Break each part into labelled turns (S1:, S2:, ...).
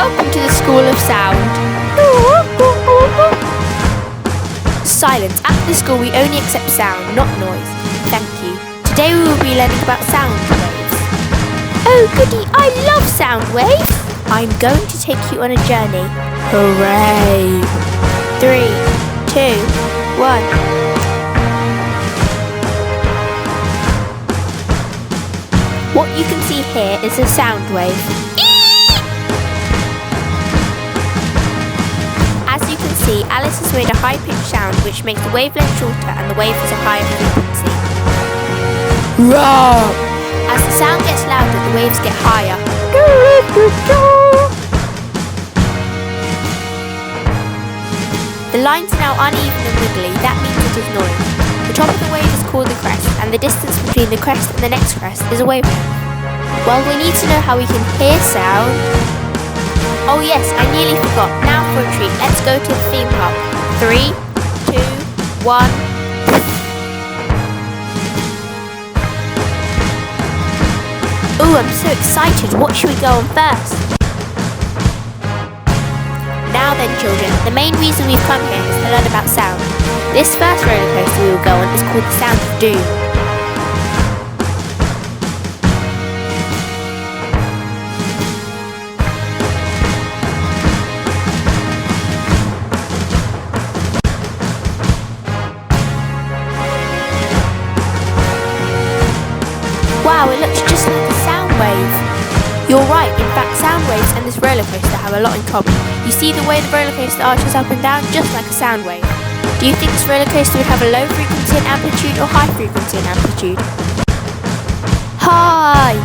S1: Welcome to the School of Sound. Silence. At this school we only accept sound, not noise. Thank you. Today we will be learning about sound waves. Oh goody, I love sound waves. I'm going to take you on a journey. Hooray! 3, 2, 1. What you can see here is a sound wave. As you can see, Alice has made a high-pitched sound which makes the wavelength shorter and the wave has a higher frequency. Roar! As the sound gets louder, the waves get higher. The lines are now uneven and wiggly, that means it is noise. The top of the wave is called the crest, and the distance between the crest and the next crest is a wavelength. Well, we need to know how we can hear sound. Oh yes, I nearly forgot. Now for a treat, let's go to the theme park. 3, 2, 1. Ooh, I'm so excited. What should we go on first? Now then, children, the main reason we've come here is to learn about sound. This first roller coaster we will go on is called the Sound of Doom. Wow, it looks just like a sound wave. You're right, in fact sound waves and this roller coaster have a lot in common. You see the way the roller coaster arches up and down, just like a sound wave. Do you think this roller coaster would have a low frequency and amplitude or high frequency and amplitude? High!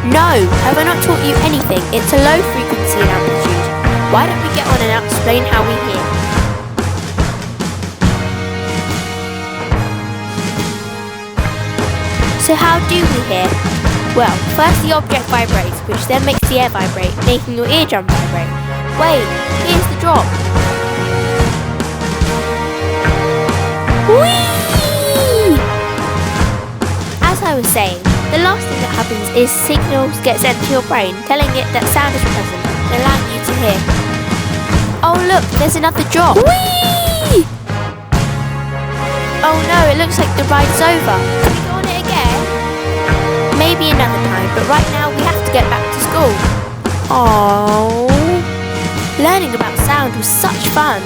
S1: No, have I not taught you anything? It's a low frequency and amplitude. Why don't we get on and I'll explain how we hear. So how do we hear? Well, first the object vibrates, which then makes the air vibrate, making your eardrum vibrate. Wait, here's the drop. Whee! As I was saying, the last thing that happens is signals get sent to your brain, telling it that sound is present and allowing you to hear. Oh look, there's another drop. Whee! Oh no, it looks like the ride's over. Can we go on it again? Maybe another time, but right now we have to get back to school. Aww. Learning about sound was such fun.